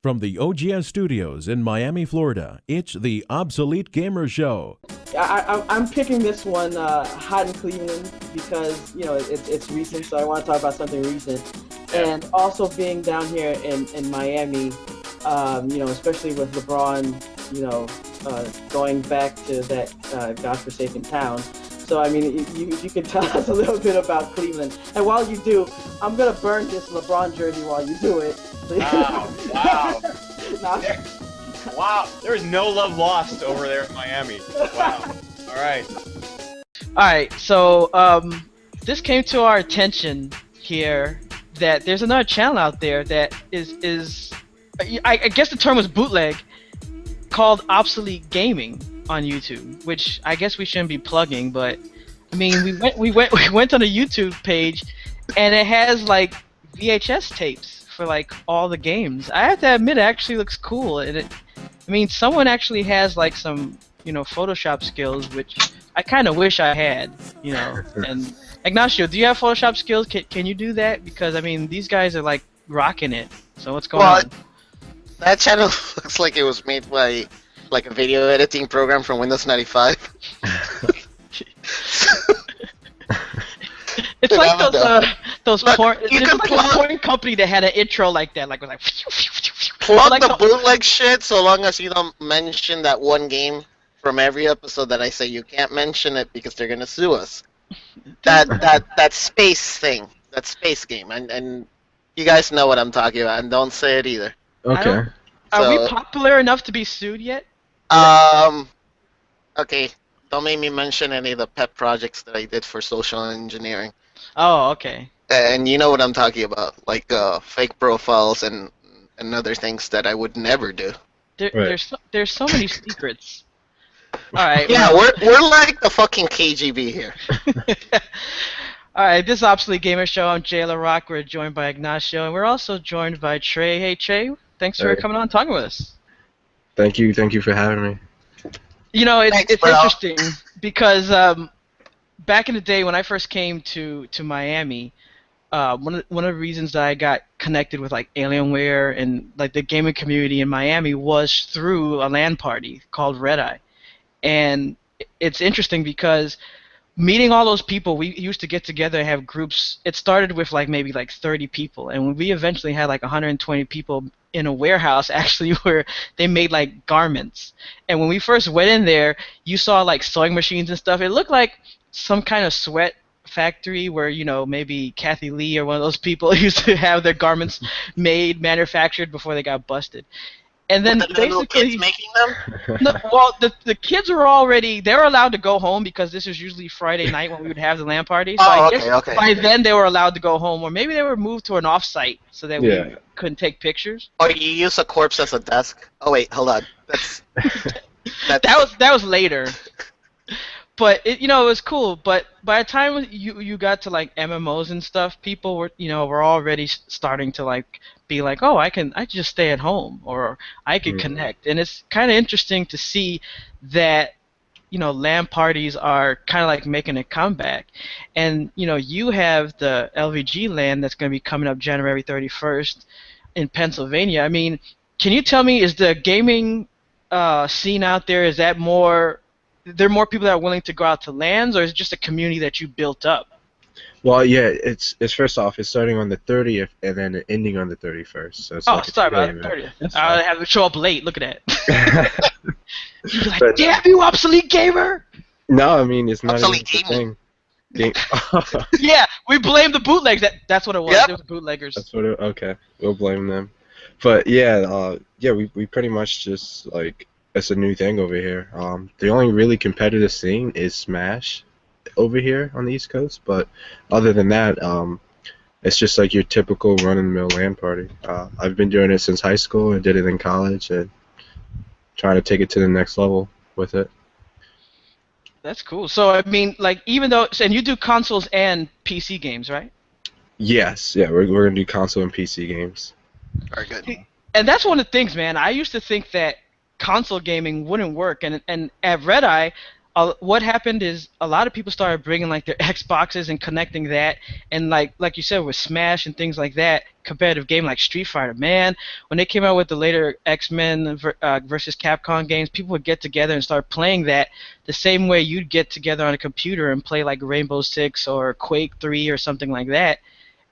From the OGS studios in Miami, Florida, it's the Obsolete Gamer Show. I'm picking this one hot in Cleveland because, you know, it's recent, so I want to talk about something recent. And also being down here in Miami, you know, especially with LeBron, you know, going back to that godforsaken town. So, I mean, if you could tell us a little bit about Cleveland. And while you do, I'm going to burn this LeBron jersey while you do it. Wow. Wow. There is no love lost over there in Miami. Wow. All right. So this came to our attention here that there's another channel out there that is I guess the term was bootleg, called Obsolete Gaming on YouTube, which I guess we shouldn't be plugging, but I mean we went on the YouTube page and it has like VHS tapes for like all the games. I have to admit, it actually looks cool, and I mean, someone actually has like some, you know, Photoshop skills, which I kind of wish I had, you know. And Ignacio, do you have Photoshop skills? Can you do that? Because I mean, these guys are like rocking it. So what's going on? That channel looks like it was made by like a video editing program from Windows 95. It's like those porn. It's like a porn company that had an intro like that, like was like. Plug like the bootleg shit, so long as you don't mention that one game from every episode that I say you can't mention it because they're gonna sue us. That space thing, that space game, and you guys know what I'm talking about, and don't say it either. Okay. Are we popular enough to be sued yet? Okay. Don't make me mention any of the pet projects that I did for social engineering. Oh, okay. And you know what I'm talking about, like fake profiles and other things that I would never do. There's so many secrets. All right. Yeah, we're like the fucking KGB here. All right, this is Obsolete Gamer Show. I'm Jay LaRock. We're joined by Ignacio, and we're also joined by Tre. Hey, Tre. Thanks for coming on and talking with us. Thank you for having me. You know, it's Thanks, interesting because back in the day when I first came to Miami, one of the reasons that I got connected with like Alienware and like the gaming community in Miami was through a LAN party called Red Eye. And it's interesting because meeting all those people, we used to get together and have groups. It started with like maybe like 30 people, and we eventually had like 120 people in a warehouse actually where they made like garments. And when we first went in there, you saw like sewing machines and stuff. It looked like some kind of sweat factory where, you know, maybe Kathy Lee or one of those people used to have their garments manufactured before they got busted. And then basically, kids making them? No, well, the kids were already, they were allowed to go home because this was usually Friday night when we would have the LAN party. So I guess by then they were allowed to go home, or maybe they were moved to an off-site so that we couldn't take pictures. Or you use a corpse as a desk. Oh wait, hold on. That was later. But it, you know, it was cool. But by the time you got to like MMOs and stuff, people were already starting to like be like, oh, I just stay at home, or I could connect. And it's kind of interesting to see that, you know, LAN parties are kind of like making a comeback. And, you know, you have the LVG LAN that's going to be coming up January 31st in Pennsylvania. I mean, can you tell me, is the gaming scene out there, is that more, there are more people that are willing to go out to LANs, or is it just a community that you built up? Well, yeah, it's first off, it's starting on the 30th and then ending on the 31st. So it's sorry about the 30th. I have to show up late. Look at that. You'd be like, damn you, Obsolete Gamer! No, I mean, it's not Obsolete even Gaming. Yeah, we blame the bootlegs. That's what it was. Yep. It was bootleggers. Okay, we'll blame them. But yeah, we pretty much just like, it's a new thing over here. The only really competitive scene is Smash over here on the East Coast, but other than that, it's just like your typical run-of-the-mill LAN party. I've been doing it since high school. I did it in college, and trying to take it to the next level with it. That's cool. So I mean, like, even though, and you do consoles and PC games, right? Yes, yeah, we're gonna do console and PC games. Very good. And that's one of the things, man. I used to think that console gaming wouldn't work, and at Red Eye, what happened is a lot of people started bringing like their Xboxes and connecting that, and like you said with Smash and things like that, competitive game like Street Fighter. Man, when they came out with the later X-Men versus Capcom games, people would get together and start playing that the same way you'd get together on a computer and play like Rainbow Six or Quake 3 or something like that.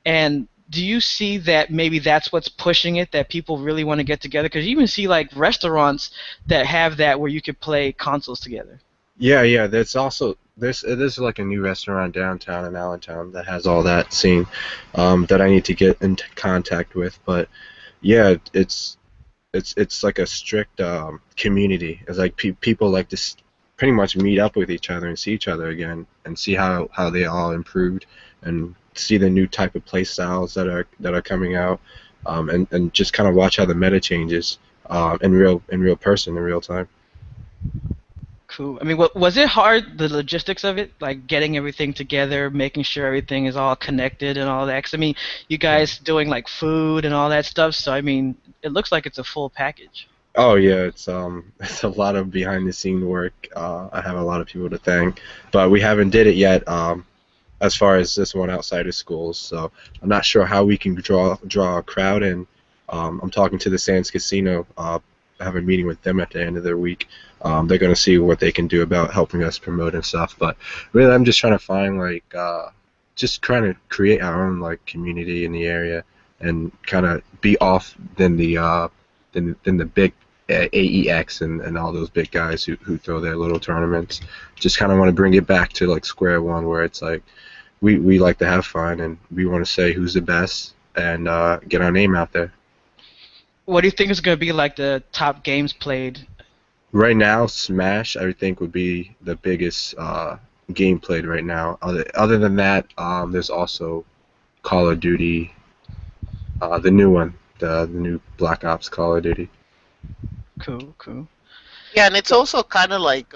And do you see that maybe that's what's pushing it, that people really want to get together? Because you even see like restaurants that have that where you could play consoles together. Yeah, yeah. There's like a new restaurant downtown in Allentown that has all that scene that I need to get into contact with. But yeah, it's like a strict community. It's like people like to pretty much meet up with each other and see each other again and see how they all improved and see the new type of play styles that are coming out, and just kind of watch how the meta changes in real time. Cool. I mean, was it hard, the logistics of it, like getting everything together, making sure everything is all connected and all that? 'Cause I mean, you guys doing like food and all that stuff, so I mean, it looks like it's a full package. Oh yeah, it's it's a lot of behind the scene work. I have a lot of people to thank, but we haven't did it yet. As far as this one outside of schools, so I'm not sure how we can draw a crowd in. I'm talking to the Sands Casino. I have a meeting with them at the end of their week. They're going to see what they can do about helping us promote and stuff. But really, I'm just trying to find just trying to create our own like community in the area and kind of be off than the big AEX and all those big guys who throw their little tournaments. Just kind of want to bring it back to like square one, where it's like we like to have fun and we want to say who's the best and get our name out there. What do you think is going to be like the top games played? Right now, Smash I think would be the biggest game played right now. Other than that, there's also Call of Duty, the new one, the new Black Ops Call of Duty. Cool. Yeah, and it's also kind of like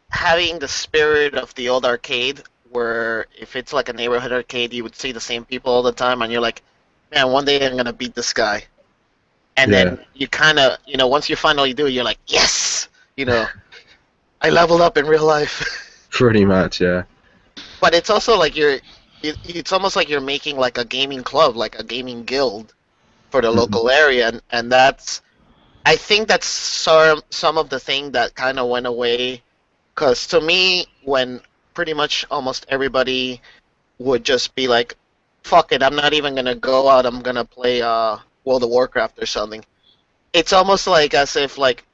having the spirit of the old arcade, where if it's like a neighborhood arcade, you would see the same people all the time, and you're like, man, one day I'm gonna beat this guy. And then you kind of, once you finally do it, you're like, yes, I leveled up in real life. Pretty much, yeah. But it's also like it's almost like you're making like a gaming club, like a gaming guild for the local area, and I think that's some of the thing that kind of went away, because to me, when pretty much almost everybody would just be like, fuck it, I'm not even gonna go out, I'm gonna play World of Warcraft or something. It's almost like as if like,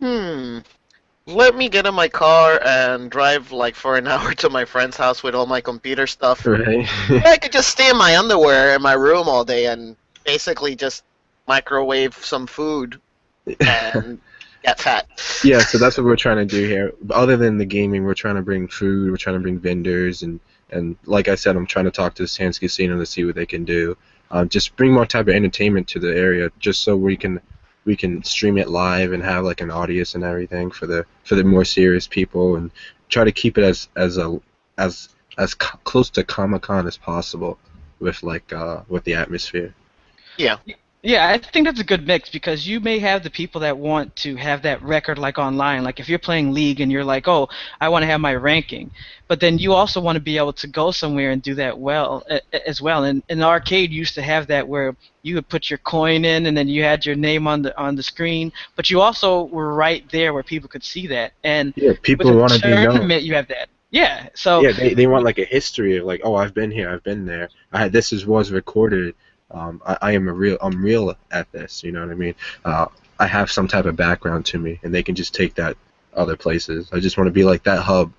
let me get in my car and drive like for an hour to my friend's house with all my computer stuff. Right. I could just stay in my underwear in my room all day and basically just microwave some food and get fat. Yeah, so that's what we're trying to do here. Other than the gaming, we're trying to bring food, we're trying to bring vendors, and like I said, I'm trying to talk to Sands Casino to see what they can do. Just bring more type of entertainment to the area, just so we can stream it live and have like an audience and everything for the more serious people, and try to keep it as close to Comic-Con as possible with the atmosphere. Yeah. Yeah, I think that's a good mix, because you may have the people that want to have that record like online. Like if you're playing League and you're like, oh, I want to have my ranking. But then you also want to be able to go somewhere and do that as well. And the arcade used to have that, where you would put your coin in and then you had your name on the screen. But you also were right there where people could see that. And yeah, people want to be known. You have that. Yeah. So yeah, they want like a history of like, oh, I've been here, I've been there. Was recorded. I'm real at this, you know what I mean? I have some type of background to me, and they can just take that other places. I just want to be like that hub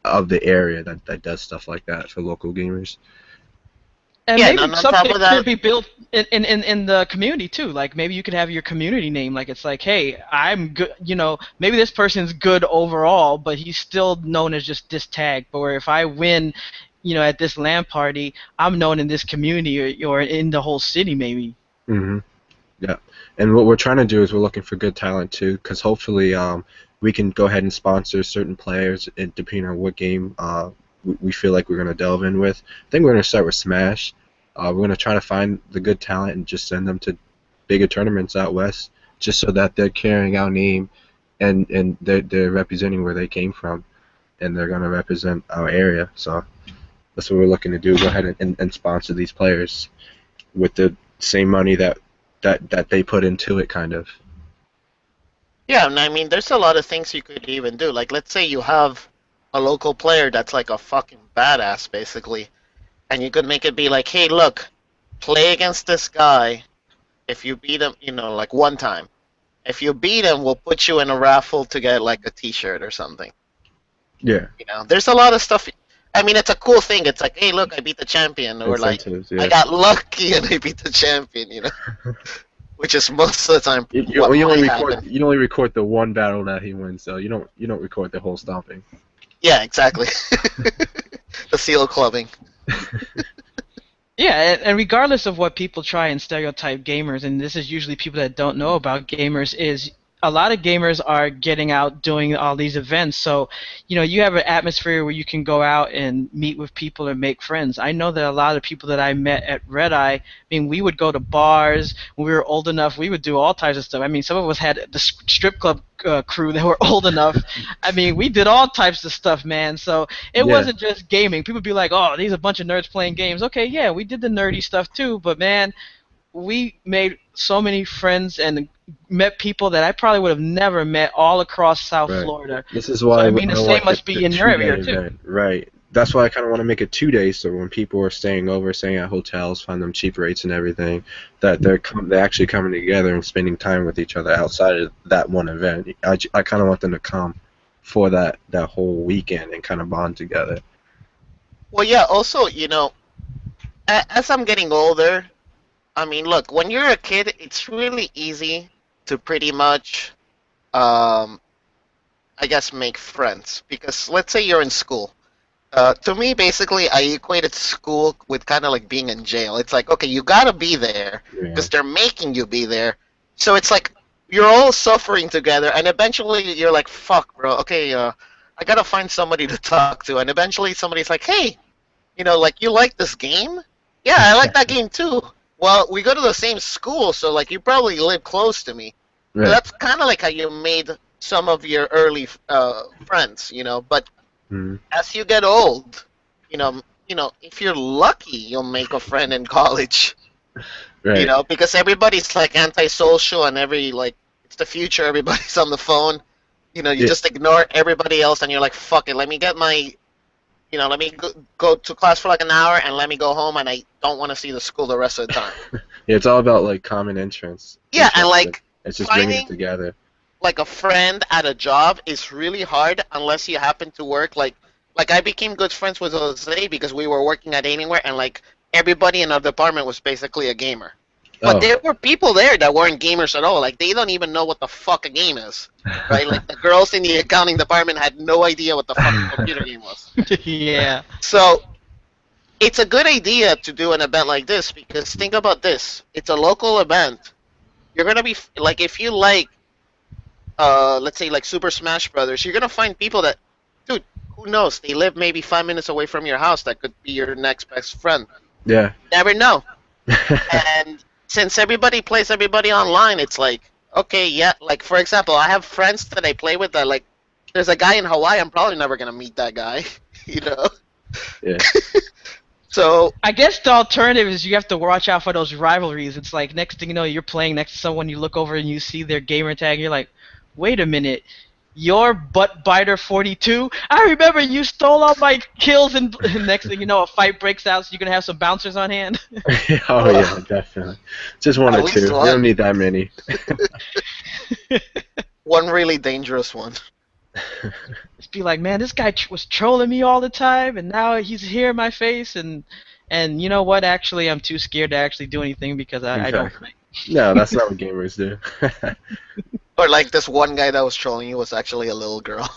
of the area that does stuff like that for local gamers. And yeah, maybe and on something top of that, could be built in the community too. Like maybe you could have your community name. Like it's like, hey, I'm good. Maybe this person's good overall, but he's still known as just this tag. But where if I win, at this LAN party, I'm known in this community or in the whole city, maybe. Mhm. Yeah, and what we're trying to do is we're looking for good talent too, because hopefully we can go ahead and sponsor certain players, and depending on what game we feel like we're going to delve in with. I think we're going to start with Smash. We're going to try to find the good talent and just send them to bigger tournaments out west, just so that they're carrying our name and they're representing where they came from, and they're gonna represent our area. So that's what we're looking to do. Go ahead and sponsor these players with the same money that they put into it, kind of. Yeah, and I mean, there's a lot of things you could even do. Like, let's say you have a local player that's like a fucking badass, basically, and you could make it be like, hey, look, play against this guy. If you beat him, like one time. If you beat him, we'll put you in a raffle to get like a T-shirt or something. Yeah. There's a lot of stuff. I mean, it's a cool thing. It's like, hey, look, I beat the champion, or like, yeah. I got lucky and I beat the champion. Which is most of the time. You only record the one battle that he wins, so you don't record the whole stomping. Yeah, exactly. The seal clubbing. Yeah, and regardless of what people try and stereotype gamers, and this is usually people that don't know about gamers, is a lot of gamers are getting out doing all these events. So, you have an atmosphere where you can go out and meet with people and make friends. I know that a lot of people that I met at Red Eye, I mean, we would go to bars when we were old enough. We would do all types of stuff. I mean, some of us had the strip club crew that were old enough. I mean, we did all types of stuff, man. So it wasn't just gaming. People would be like, oh, these are a bunch of nerds playing games. Okay, yeah, we did the nerdy stuff too, but man, we made so many friends and met people that I probably would have never met all across South Florida. This is why so, I mean, the same must be in your area too. Right. That's why I kind of want to make it 2 days, so when people are staying at hotels, find them cheap rates and everything, that they're actually coming together and spending time with each other outside of that one event. I kind of want them to come for that whole weekend and kind of bond together. Well, yeah. Also, as I'm getting older, I mean, look, when you're a kid, it's really easy to pretty much, I guess, make friends. Because let's say you're in school. To me, basically, I equated school with kind of like being in jail. It's like, okay, you gotta be there because they're making you be there. So it's like you're all suffering together, and eventually you're like, fuck, bro, okay, I gotta find somebody to talk to. And eventually somebody's like, hey, like, you like this game? Yeah, I like that game too. Well, we go to the same school, so like you probably live close to me. Right. So that's kind of like how you made some of your early friends, But as you get old, if you're lucky, you'll make a friend in college. Right. Because everybody's like antisocial and it's the future. Everybody's on the phone. You just ignore everybody else, and you're like, fuck it. Let me get my let me go to class for like an hour and let me go home, and I don't want to see the school the rest of the time. Yeah, it's all about like common interests. Yeah, and like it's just bringing it together. Like a friend at a job is really hard unless you happen to work like I became good friends with Jose because we were working at Anywhere, and like everybody in our department was basically a gamer. But there were people there that weren't gamers at all. Like, they don't even know what the fuck a game is, right? Like, the girls in the accounting department had no idea what the fuck a computer game was. Yeah. So, it's a good idea to do an event like this because think about this. It's a local event. You're going to be, like, if you like, let's say, like, Super Smash Brothers, you're going to find people that, dude, who knows? They live maybe 5 minutes away from your house. That could be your next best friend. Yeah. Never know. And since everybody plays everybody online, it's like, okay, yeah, like, for example, I have friends that I play with that, like, there's a guy in Hawaii, I'm probably never going to meet that guy, Yeah. So I guess the alternative is you have to watch out for those rivalries. It's like, next thing you know, you're playing next to someone, you look over and you see their gamer tag, and you're like, wait a minute, you're Butt Biter 42? I remember you stole all my kills, and next thing you know, a fight breaks out, so you're going to have some bouncers on hand. Oh, yeah, definitely. Just one or two. You don't need that many. One really dangerous one. Just be like, man, this guy was trolling me all the time, and now he's here in my face, and you know what? Actually, I'm too scared to actually do anything because I don't play. No, that's not what gamers do. Or like this one guy that was trolling you was actually a little girl.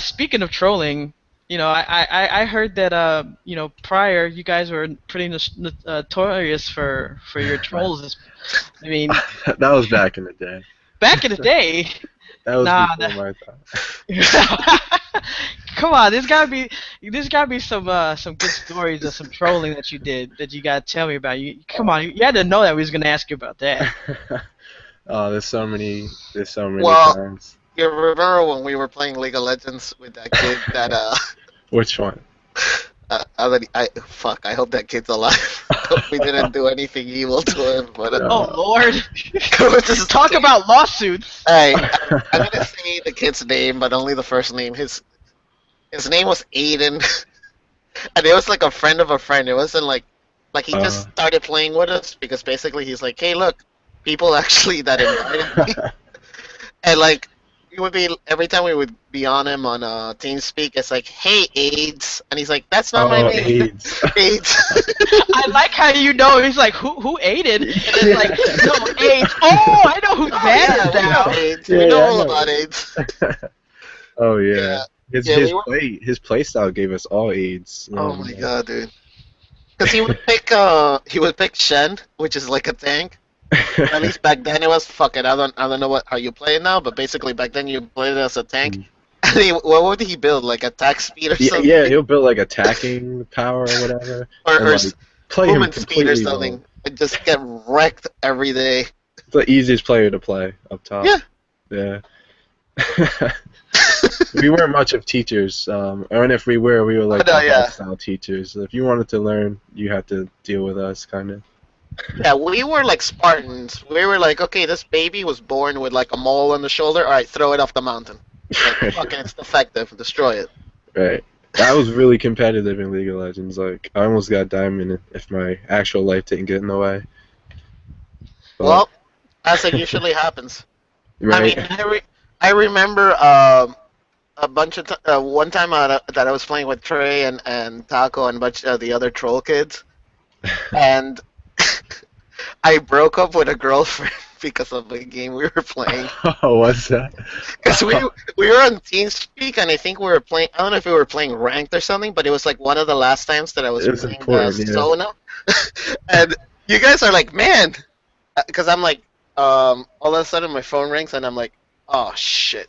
Speaking of trolling, I heard that prior you guys were pretty notorious for your trolls. I mean, that was back in the day. Back in the day. That was before my time. Come on, there's gotta be some good stories of some trolling that you did that you gotta tell me about. Come on, you had to know that we was gonna ask you about that. There's so many Well, times. you remember when we were playing League of Legends with that kid that Which one? fuck, I hope that kid's alive. We didn't do anything evil to him, but Oh Lord! just Talk about lawsuits. Hey, I'm gonna say the kid's name, but only the first name. His name was Aiden, and it was like a friend of a friend. It wasn't like he just started playing with us because basically he's like, hey, look, people actually that invited me, and like we would be every time we would be on him on TeamSpeak, it's like, hey, AIDS, and he's like, that's not my name. AIDS. AIDS. I like how you know. He's like, who aided? And it's like, no, AIDS. Oh, I know who that is We know now. AIDS. Yeah, We know all I know. about AIDS. Oh yeah. Yeah. His play style gave us all AIDS. Oh my god, dude. Because he would pick Shen, which is like a tank. At least back then it was fuck it. I don't know how you play it now, but basically back then you played it as a tank. And what would he build? Like attack speed or something? Yeah, he'll build like attacking power or whatever. or and, like, play him movement speed or completely something. wrong. And just get wrecked every day. It's the easiest player to play up top. Yeah. Yeah. We weren't much of teachers, and if we were like style teachers. If you wanted to learn, you had to deal with us, kind of. Yeah, we were like Spartans. We were like, okay, this baby was born with like a mole on the shoulder. All right, throw it off the mountain. Like, fucking, it's defective. Destroy it. Right. I was really competitive in League of Legends. Like, I almost got diamond if my actual life didn't get in the way. But, Well, as it usually happens. right. I mean, I remember a bunch of one time that I was playing with Trey and Taco and a bunch of the other troll kids, and I broke up with a girlfriend because of a game we were playing. Oh, what's that? Because we were on TeamSpeak, and I think we were playing. I don't know if we were playing ranked or something, but it was like one of the last times that I was playing Sona. And you guys are like, man, because I'm like, all of a sudden my phone rings, and I'm like, oh shit.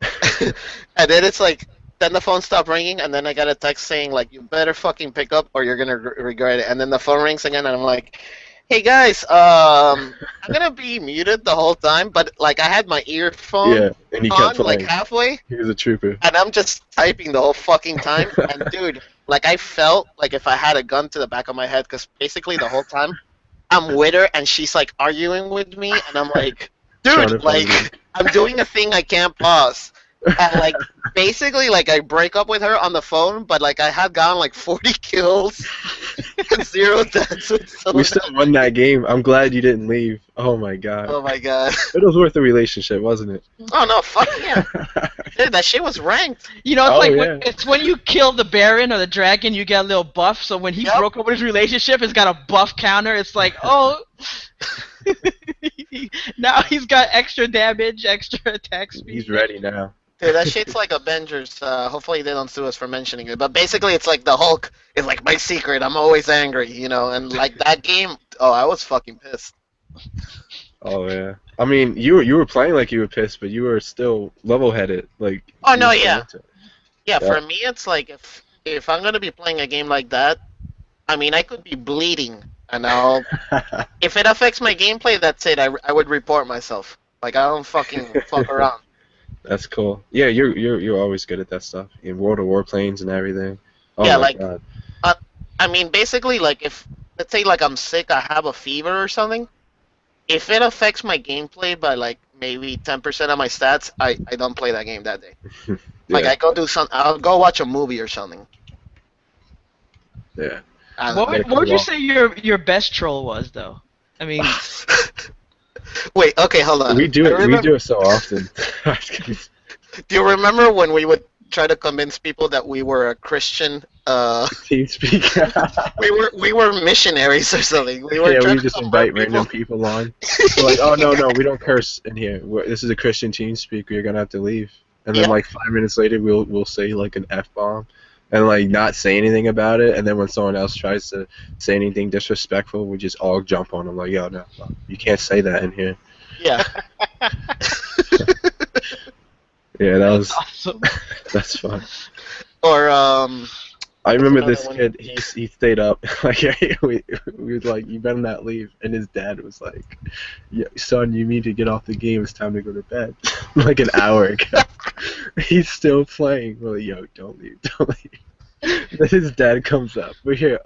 And then it's like, then the phone stopped ringing, and then I got a text saying like, you better fucking pick up or you're gonna regret it. And then the phone rings again, and I'm like, hey guys, I'm gonna be muted the whole time, but like I had my earphone and he on kept playing. like halfway, He was a trooper. and I'm just typing the whole fucking time. And dude, like I felt like if I had a gun to the back of my head, because basically the whole time I'm with her, and she's like arguing with me, and I'm like, dude, like I'm doing a thing I can't pause. And like basically like I break up with her on the phone, but like I had gotten like 40 kills and 0 deaths with someone. We still won that game. I'm glad you didn't leave. Oh my god. Oh my god. It was worth the relationship, wasn't it? Oh no, fuck yeah. Dude, that shit was ranked. You know, it's yeah. it's when you kill the Baron or the Dragon, you get a little buff. So when he broke up with his relationship, it's got a buff counter. It's like, oh, now he's got extra damage, extra attack speed. He's ready now. Dude, that shit's like Avengers. Hopefully they don't sue us for mentioning it. But basically it's like the Hulk is like my secret. I'm always angry, you know. And like that game, oh, I was fucking pissed. Oh yeah. I mean, you were playing like you were pissed, but you were still level-headed. Like. Oh no, yeah. Yeah, for me it's like if I'm gonna be playing a game like that, I mean I could be bleeding, and I'll if it affects my gameplay, that's it. I would report myself. Like I don't fucking fuck around. That's cool. Yeah, you're always good at that stuff. In World of Warplanes and everything. Oh yeah, my like God. I mean basically like if let's say like I'm sick, I have a fever or something. If it affects my gameplay by like maybe 10% of my stats, I don't play that game that day. Like I'll go watch a movie or something. Yeah. What would you say your best troll was though? I mean. Wait, okay, hold on. We do it so often. Do you remember when we would try to convince people that we were a Christian? TeamSpeak. we were missionaries or something. We just invite random people on. We're like, oh no, we don't curse in here. This is a Christian TeamSpeak. You're gonna have to leave. And then like 5 minutes later, we'll say like an F-bomb. And like not say anything about it, and then when someone else tries to say anything disrespectful, we just all jump on them like, yo, no, you can't say that in here. Yeah. Yeah, that was awesome. that's fun. Or I remember another this one. kid. He stayed up. Like we was like, you better not leave. And his dad was like, yeah, son, you need to get off the game. It's time to go to bed. Like an hour ago. He's still playing. We're like, yo, don't leave, don't leave. Then his dad comes up. We're here.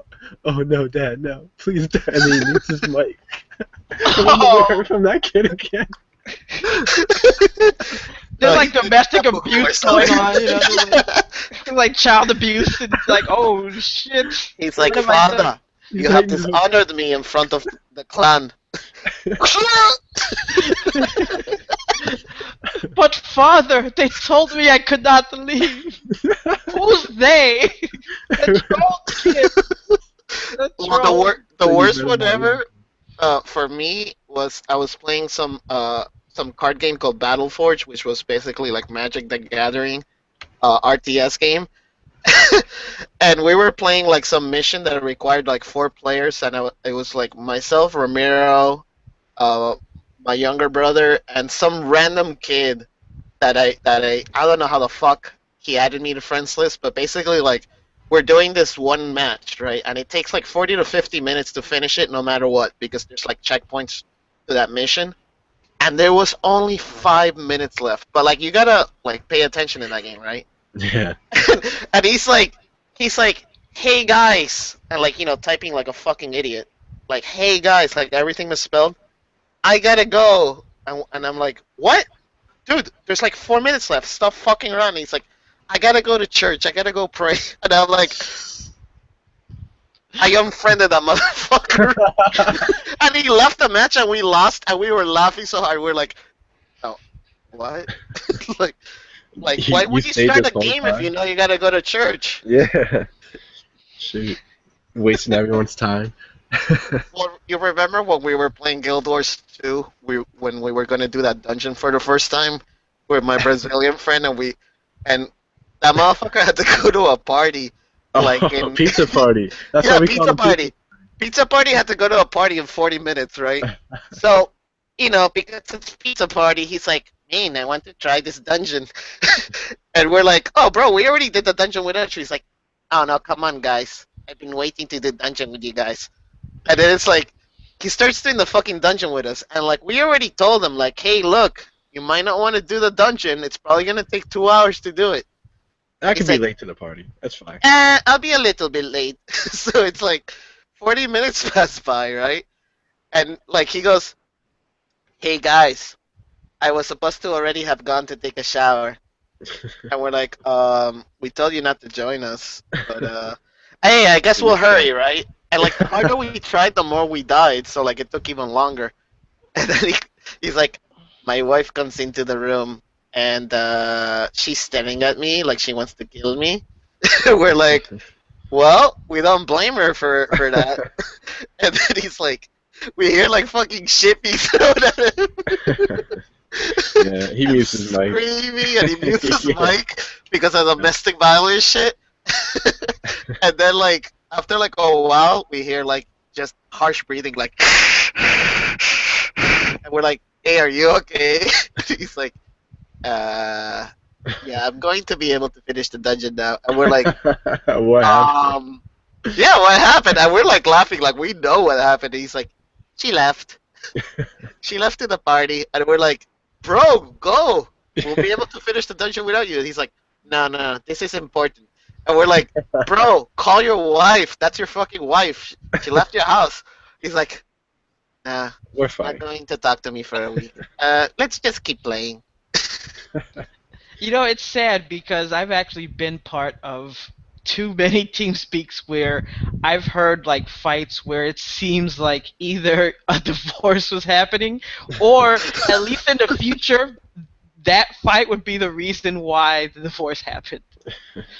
Oh no, Dad, no, please, Dad. And he needs his mic. And we never heard from that kid again. There's No, like he- domestic of abuse course. going on, you know, there's like child abuse, and it's like, oh shit. He's like, What have I done? Father, He's you like, have dishonored me in front of the clan. But father, they told me I could not leave. Who's they? The troll kid. The Well, troll. the So you worst better one not ever for me was I was playing some card game called Battle Forge, which was basically like Magic the Gathering RTS game. And we were playing like some mission that required like 4 players, and it was like myself, Ramiro, my younger brother, and some random kid that I don't know how the fuck he added me to friends list, but basically like we're doing this one match, right? And it takes like 40 to 50 minutes to finish it, no matter what, because there's like checkpoints to that mission. And there was only 5 minutes left, but like you gotta like pay attention in that game, right? Yeah. And he's like, hey guys, and like, you know, typing like a fucking idiot, like, hey guys, like everything misspelled. I gotta go, and I'm like, what, dude? There's like 4 minutes left. Stop fucking around. And he's like, I gotta go to church. I gotta go pray. And I'm like, I unfriended that motherfucker. And he left the match, and we lost, and we were laughing so hard. We're like, oh, what? Like, why would you stayed start this a whole game if time? you know you gotta go to church? Yeah. Shoot. Wasting everyone's time. Well, you remember when we were playing Guild Wars 2, when we were gonna do that dungeon for the first time with my Brazilian friend, and that motherfucker had to go to a party, like Oh, in pizza party. That's yeah, why we call pizza it party. Pizza party had to go to a party in 40 minutes, right? So, you know, because it's pizza party, he's like, man, I want to try this dungeon. And we're like, oh, bro, we already did the dungeon without you. He's like, oh, no, come on, guys. I've been waiting to do dungeon with you guys. And then it's like, he starts doing the fucking dungeon with us. And, like, we already told him, like, hey, look, you might not want to do the dungeon. It's probably going to take 2 hours to do it. I could He's be like, late to the party. That's fine. I'll be a little bit late. So it's like 40 minutes pass by, right? And like he goes, hey guys, I was supposed to already have gone to take a shower. And we're like, we told you not to join us. But hey, I guess we'll hurry, right? And like the harder we tried, the more we died, so like it took even longer. And then he's like, my wife comes into the room and she's staring at me like she wants to kill me. We're like, well, we don't blame her for that. And then he's like, we hear like fucking shit being thrown at him. Yeah, he mutes his mic. Screaming, and he mutes his Yeah. mic because of domestic violence shit. And then like after like a while, we hear like just harsh breathing, like, and we're like, hey, are you okay? He's like, yeah, I'm going to be able to finish the dungeon now. And we're like, What happened? yeah, what happened? And we're like laughing, like we know what happened. And he's like, she left. She left to the party, and we're like, bro, go. We'll be able to finish the dungeon without you. And he's like, no, this is important. And we're like, bro, call your wife. That's your fucking wife. She left your house. He's like, nah, We're not fine. going to talk to me for a week. Let's just keep playing. You know, it's sad because I've actually been part of too many TeamSpeaks where I've heard like fights where it seems like either a divorce was happening or at least in the future that fight would be the reason why the divorce happened.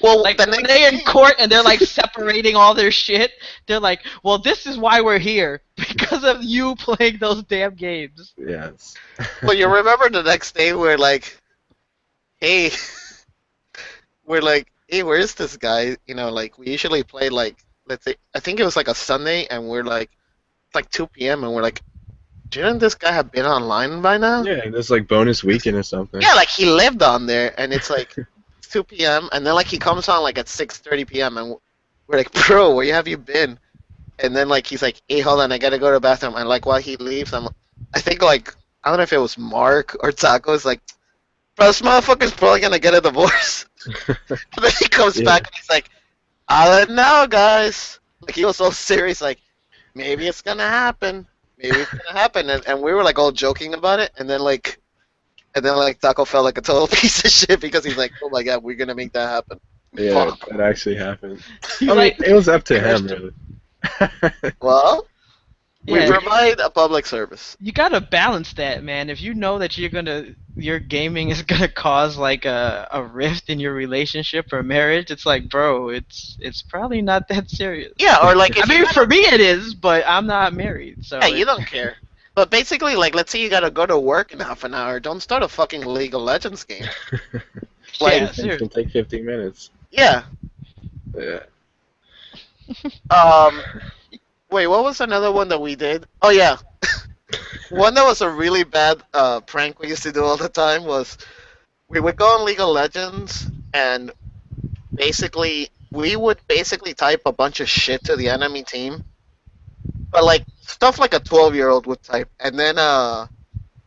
Well, Like the when next they're in thing- court and they're like separating all their shit, they're like, well, this is why we're here because of you playing those damn games. Yes. Well, you remember the next day we're like, hey, where is this guy? You know, like we usually play like, let's say, I think it was like a Sunday, and we're like, it's like 2 p.m. and we're like, shouldn't this guy have been online by now? Yeah, there's like bonus weekend or something. Yeah, like he lived on there, and it's like it's 2 p.m. and then like he comes on like at 6:30 p.m. and we're like, bro, where have you been? And then like he's like, hey, hold on, I gotta go to the bathroom. And like while he leaves, I think like I don't know if it was Mark or Taco. Is like, bro, this motherfucker's probably gonna get a divorce. And then he comes back and he's like, I don't know, guys. Like he was so serious, like maybe it's gonna happen. Maybe it's gonna happen. And we were like all joking about it. And then like Taco felt like a total piece of shit because he's like, oh my god, we're gonna make that happen. Yeah, that actually happened. I mean, Like, it was up to him, really. Well, we Yeah. provide a public service. you gotta balance that, man. If you know that your gaming is gonna cause like a rift in your relationship or marriage, it's like, bro, it's probably not that serious. Yeah, or like if I mean, for me it is, but I'm not married, so. yeah, you don't care. But basically, like, let's say you gotta go to work in half an hour. Don't start a fucking League of Legends game. Like, Yeah, It seriously. can take 15 minutes. yeah. Yeah. Wait, what was another one that we did? Oh yeah, one that was a really bad prank we used to do all the time was we would go on League of Legends and basically we would basically type a bunch of shit to the enemy team, but like stuff like a 12-year-old would type, and then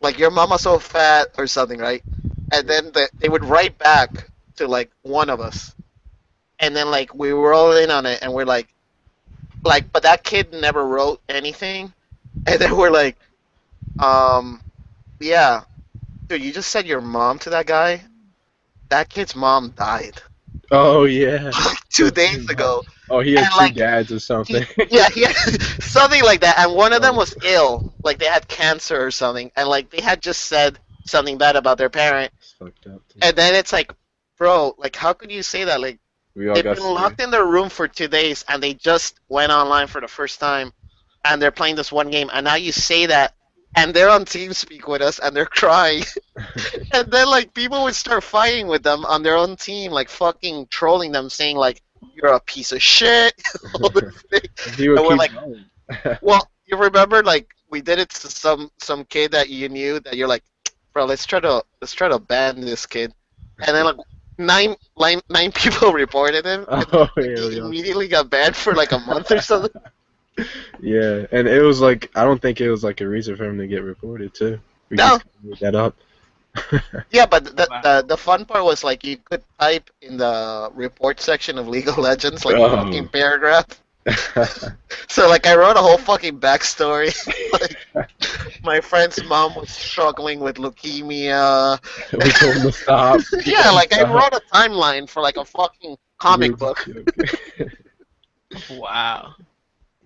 like your mama's so fat or something, right? And then they would write back to like one of us, and then like we were all in on it, and we're like, but that kid never wrote anything, and then we're like, yeah, dude, you just said your mom to that guy. That kid's mom died Oh, yeah. 2 days ago. Oh, he had And, two like, dads or something. Yeah, something like that. And one of them was ill, like they had cancer or something, and like they had just said something bad about their parent. It's fucked up. Too. And then it's like, bro, like how could you say that? Like We all they've got been locked in their room for 2 days, and they just went online for the first time, and they're playing this one game, and now you say that, and they're on TeamSpeak with us, and they're crying, and then like people would start fighting with them on their own team, like fucking trolling them, saying like you're a piece of shit. All this thing. He would And we're keep like, going. well, you remember like we did it to some kid that you knew that you're like, bro, let's try to ban this kid, and then like nine people reported him. And Oh, he yeah. immediately got banned for like a month or something. Yeah, and it was like, I don't think it was like a reason for him to get reported, too. We No. just made that up. Yeah, but the fun part was like you could type in the report section of League of Legends like a Oh. fucking paragraph. So like I wrote a whole fucking backstory. Like my friend's mom was struggling with leukemia. We told him to stop. Yeah, like I wrote a timeline for like a fucking comic book. Wow.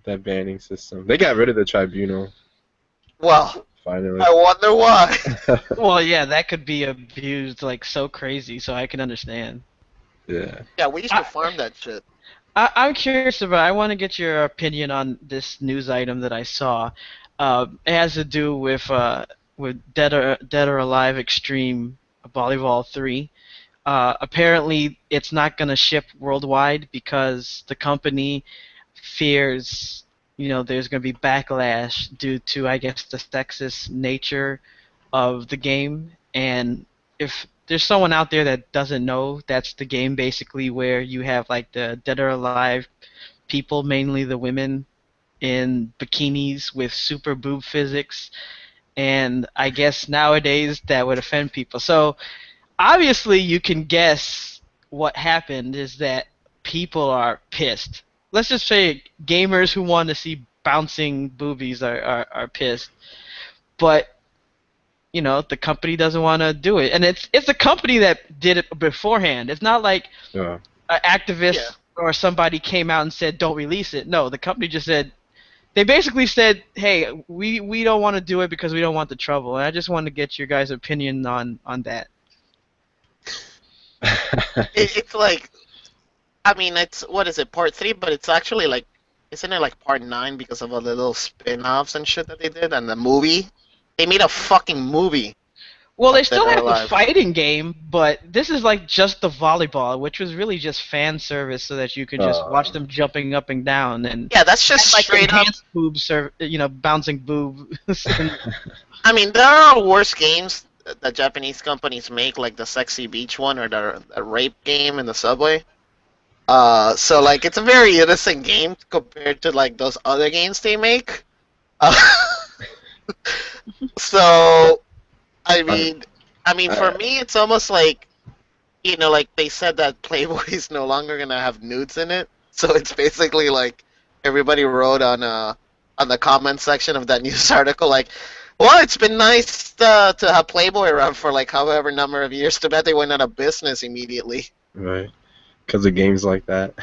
That banning system. They got rid of the tribunal, Well, finally. I wonder why. Well, yeah, that could be abused like so crazy, so I can understand. Yeah. Yeah, we used to farm that shit. I'm curious about. I want to get your opinion on this news item that I saw. It has to do with Dead or Alive Extreme Volleyball 3. Apparently, it's not going to ship worldwide because the company fears, there's going to be backlash due to, I guess, the sexist nature of the game. And if there's someone out there that doesn't know, that's the game basically where you have like the Dead or Alive people, mainly the women, in bikinis with super boob physics. And I guess nowadays that would offend people. So obviously you can guess what happened is that people are pissed. Let's just say gamers who want to see bouncing boobies are pissed. But the company doesn't want to do it, and it's a company that did it beforehand. It's not like Yeah. an activist or somebody came out and said don't release it. No, the company just said, they basically said, hey, we don't want to do it because we don't want the trouble. And I just want to get your guys' opinion on that. It's like, I mean, it's what is it, part 3? But it's actually like, isn't it like part 9 because of all the little spin-offs and shit that they did and the movie? They made a fucking movie. Well, they Dead still or have the Alive. fighting game, but this is like just the volleyball, which was really just fan service so that you could just watch them jumping up and down and Yeah, that's just like straight up. enhanced bouncing boobs. I mean, there are worse games that Japanese companies make, like the Sexy Beach one or the rape game in the subway. So like it's a very innocent game compared to like those other games they make. Uh, so I mean, for me, it's almost like, like they said that Playboy is no longer gonna have nudes in it. So it's basically like everybody wrote on the comment section of that news article like, well, it's been nice to have Playboy around for like however number of years. Too bad they went out of business immediately. Right. Because of games like that.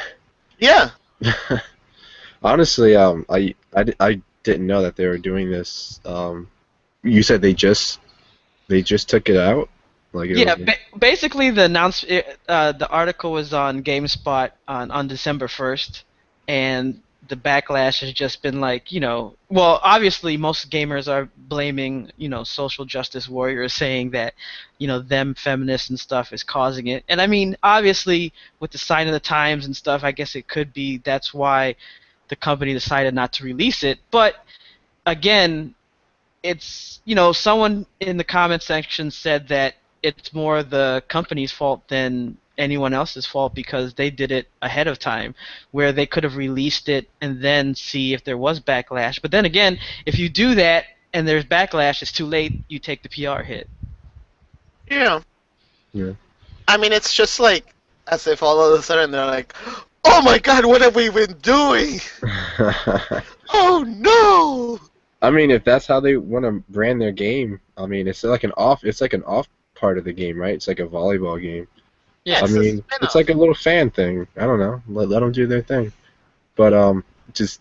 Yeah. Honestly, I didn't know that they were doing this. You said they just took it out. Like it Yeah, was, basically the article was on GameSpot on December 1st, and the backlash has just been like, well, obviously most gamers are blaming, social justice warriors, saying that, them feminists and stuff is causing it. And I mean, obviously with the sign of the times and stuff, I guess it could be that's why the company decided not to release it. But again, it's, someone in the comment section said that it's more the company's fault than anyone else's fault because they did it ahead of time, where they could have released it and then see if there was backlash. But then again, if you do that and there's backlash, it's too late. You take the PR hit. Yeah. Yeah. I mean, it's just like as if all of a sudden they're like, "Oh my God, what have we been doing? Oh no!" I mean, if that's how they want to brand their game, I mean, it's like an off part of the game, right? It's like a volleyball game. Yeah, I it's a mean, spin-off. it's like a little fan thing. I don't know. Let them do their thing. But just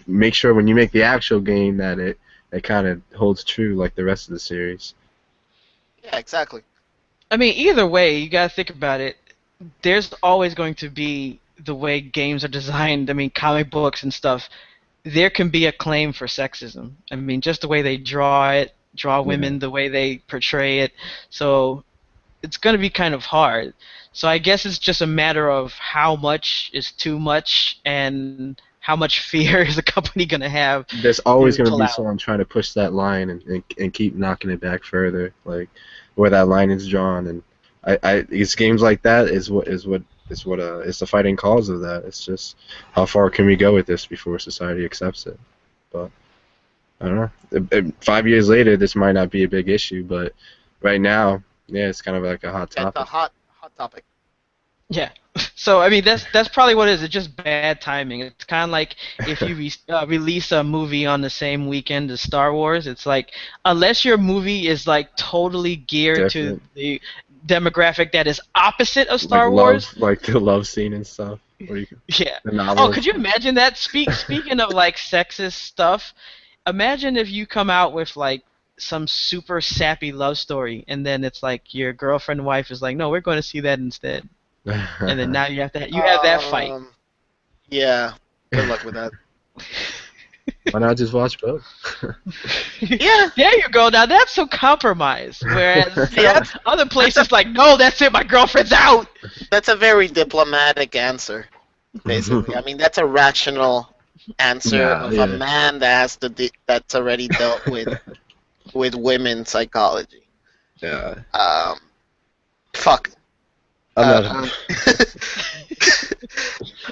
make sure when you make the actual game that it kind of holds true like the rest of the series. Yeah, exactly. I mean, either way, you gotta think about it. There's always going to be the way games are designed. I mean, comic books and stuff. There can be a claim for sexism. I mean, just the way they draw women, the way they portray it. So it's going to be kind of hard. So I guess it's just a matter of how much is too much and how much fear is a company going to have. There's always going to pull be out. someone trying to push that line and keep knocking it back further, like where that line is drawn. And it's games like that is the fighting cause of that. It's just how far can we go with this before society accepts it. But I don't know. 5 years later, this might not be a big issue, but right now, yeah, it's kind of like a hot topic. It's a hot topic. Yeah. So I mean, that's probably what it is. It's just bad timing. It's kind of like if you release a movie on the same weekend as Star Wars. It's like, unless your movie is like totally geared to the demographic that is opposite of Star Wars, like the love scene and stuff. Yeah. The novels. Oh, could you imagine that? Speaking of like sexist stuff, imagine if you come out with like some super sappy love story, and then it's like your girlfriend and wife is like, no, we're going to see that instead, and then now you have that fight. Yeah. Good luck with that. Why not just watch both? Yeah. There you go. Now that's some compromise. Whereas other places like, no, that's it. My girlfriend's out. That's a very diplomatic answer, basically. I mean, that's a rational answer of a man that has that's already dealt with women's psychology. Yeah. Fuck. I'm not.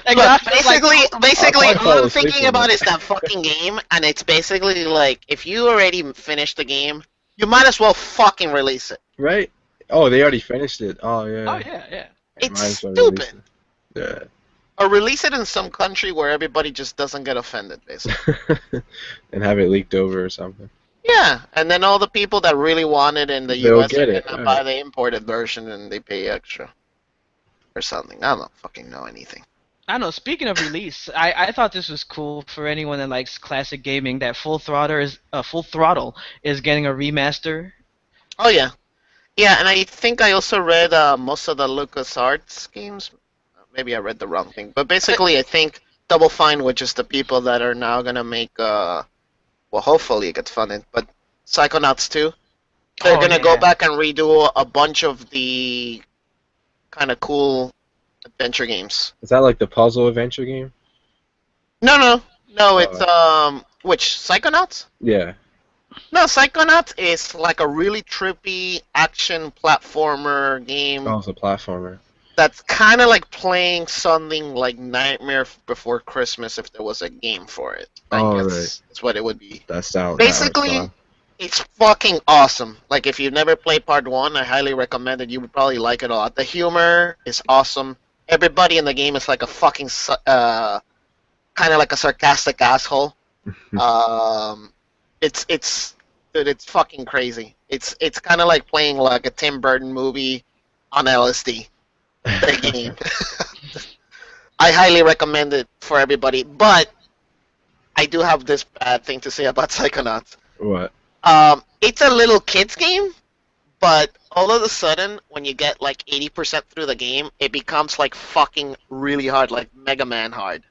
Look, basically, I'll all fall I'm asleep thinking on about that. is that fucking game, and it's basically like, if you already finished the game, you might as well fucking release it. Right? Oh, they already finished it. Oh yeah. Oh yeah. It's Might as well release stupid. it. Or release it in some country where everybody just doesn't get offended, basically. Yeah. And have it leaked over or something. Yeah, and then all the people that really want it in the They'll US get are it, gonna right. buy the imported version and they pay extra. Or something. I don't fucking know anything. I don't know. Speaking of release, I thought this was cool for anyone that likes classic gaming. That Full Throttle is getting a remaster. Oh yeah. Yeah, and I think I also read most of the LucasArts games. Maybe I read the wrong thing. But basically, I think Double Fine, which is the people that are now going to make, well, hopefully it gets funded, but Psychonauts 2, they're going to go back and redo a bunch of the kind of cool adventure games. Is that like the puzzle adventure game? No, it's, which, Psychonauts? Yeah. No, Psychonauts is like a really trippy action platformer game Oh, it's a platformer. that's kind of like playing something like Nightmare Before Christmas if there was a game for it. I Oh, guess right. that's what it would be. That's out. Basically, it's fucking awesome. Like, if you've never played part one, I highly recommend it. You would probably like it a lot. The humor is awesome. Everybody in the game is like a fucking, kind of like a sarcastic asshole. Dude, it's fucking crazy. It's kind of like playing like a Tim Burton movie on LSD. The game. I highly recommend it for everybody, but I do have this bad thing to say about Psychonauts. What? It's a little kids game, but all of a sudden, when you get like 80% through the game, it becomes like fucking really hard, like Mega Man hard.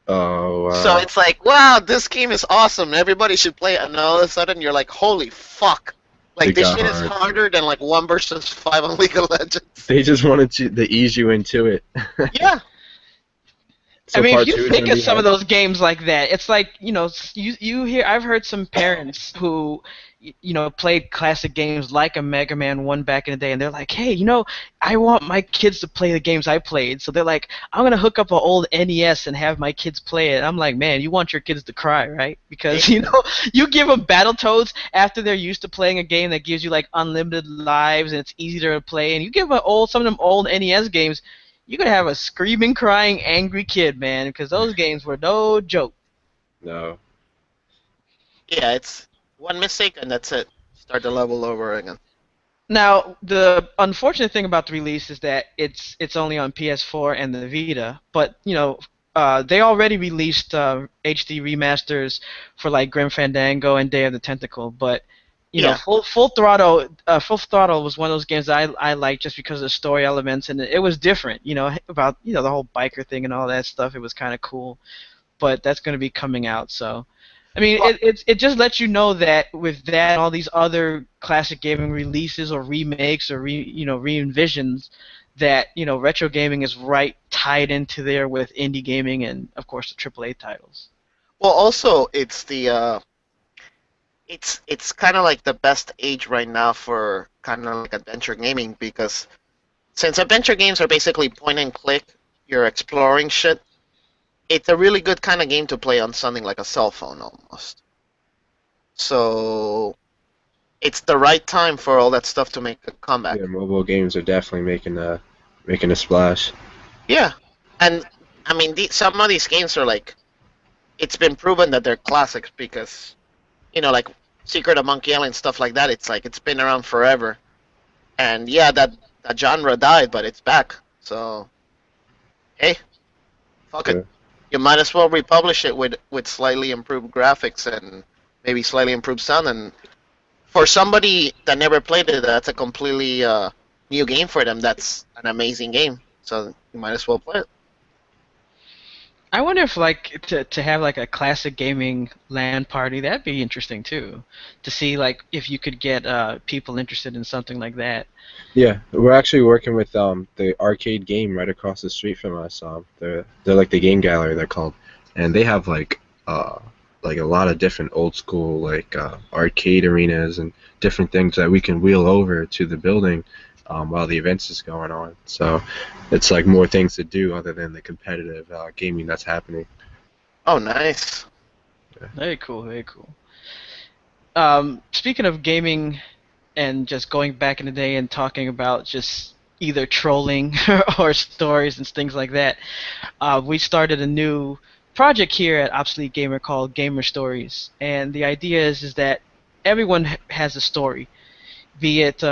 Oh, wow. So it's like, wow, this game is awesome. Everybody should play it. And all of a sudden, you're like, holy fuck. Like, It this got shit is hard. harder than like 1 versus 5 on League of Legends. They just wanted to ease you into it. Yeah. So I mean, part if two you is think gonna of be some of hard? those games like that, it's like, you hear. I've heard some parents who, played classic games like a Mega Man 1 back in the day, and they're like, hey, I want my kids to play the games I played. So they're like, I'm going to hook up an old NES and have my kids play it. I'm like, man, you want your kids to cry, right? Because, you give them Battletoads after they're used to playing a game that gives you, like, unlimited lives and it's easy to play, and you give them some of them old NES games, you're going to have a screaming, crying, angry kid, man, because those games were no joke. No. Yeah, it's one mistake and that's it. Start the level over again. Now, the unfortunate thing about the release is that it's only on PS4 and the Vita, but, they already released HD remasters for, like, Grim Fandango and Day of the Tentacle, but Yeah. Full Throttle was one of those games that I liked just because of the story elements, and it was different, about the whole biker thing and all that stuff. It was kind of cool, but that's going to be coming out. So, I mean, it just lets you know that with that and all these other classic gaming releases or remakes or re-envisions, that retro gaming is right tied into there with indie gaming and of course the AAA titles. Well, also, it's the it's kind of like the best age right now for kind of like adventure gaming, because since adventure games are basically point and click, you're exploring shit. It's a really good kind of game to play on something like a cell phone almost. So it's the right time for all that stuff to make a comeback. Yeah, mobile games are definitely making a splash. Yeah, and I mean, some of these games are like, it's been proven that they're classics because, like Secret of Monkey Island, stuff like that. It's like it's been around forever, and yeah, that genre died, but it's back. So, hey, fuck Yeah. it. You might as well republish it with slightly improved graphics and maybe slightly improved sound. And for somebody that never played it, that's a completely new game for them. That's an amazing game. So you might as well play it. I wonder if, like, to have like a classic gaming LAN party, that'd be interesting too. To see, like, if you could get people interested in something like that. Yeah, we're actually working with the arcade game right across the street from us. They're like the game gallery they're called, and they have like a lot of different old school like arcade arenas and different things that we can wheel over to the building while the events is going on. So it's like more things to do other than the competitive gaming that's happening. Oh, nice. Very cool, very cool. Speaking of gaming and just going back in the day and talking about just either trolling or stories and things like that, we started a new project here at Obsolete Gamer called Gamer Stories, and the idea is that everyone has a story, be it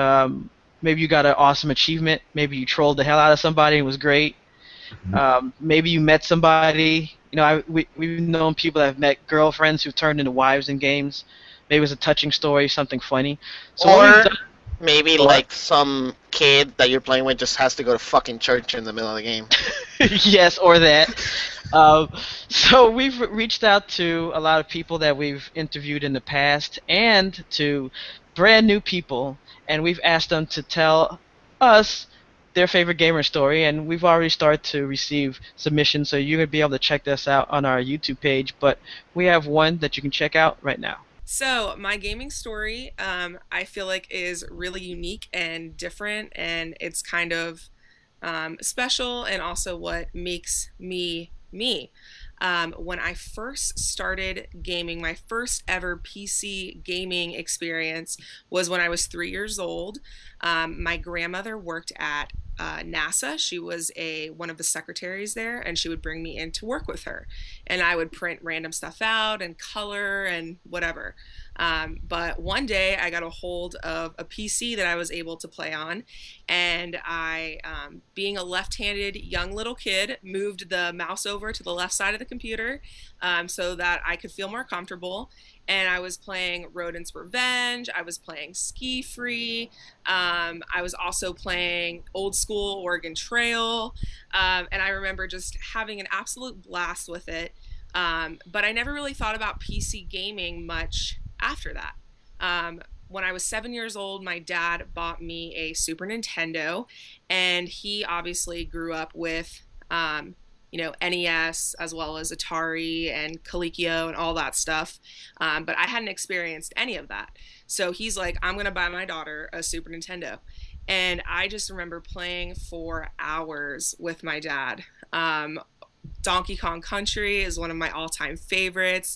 maybe you got an awesome achievement, maybe you trolled the hell out of somebody and it was great, maybe you met somebody, we've known people that have met girlfriends who've turned into wives in games, maybe it was a touching story, something funny. So what Or we've done, maybe like some kid that you're playing with just has to go to fucking church in the middle of the game. yes, or that. So we've reached out to a lot of people that we've interviewed in the past and to brand new people, and we've asked them to tell us their favorite gamer story, and we've already started to receive submissions, so you're going to be able to check this out on our YouTube page, but we have one that you can check out right now. So my gaming story, I feel like is really unique and different, and it's kind of special and also what makes me me. When I first started gaming, my first ever PC gaming experience was when I was 3 years old. My grandmother worked at NASA. She was one of the secretaries there, and she would bring me in to work with her, and I would print random stuff out and color and whatever. But one day I got a hold of a PC that I was able to play on, and I, being a left-handed young little kid, moved the mouse over to the left side of the computer so that I could feel more comfortable. And I was playing Rodent's Revenge. I was playing Ski Free. I was also playing old school Oregon Trail. And I remember just having an absolute blast with it. But I never really thought about PC gaming much after that. When I was 7 years old, my dad bought me a Super Nintendo, and he obviously grew up with, NES as well as Atari and Coleco and all that stuff. But I hadn't experienced any of that. So he's like, I'm going to buy my daughter a Super Nintendo. And I just remember playing for hours with my dad. Donkey Kong Country is one of my all-time favorites.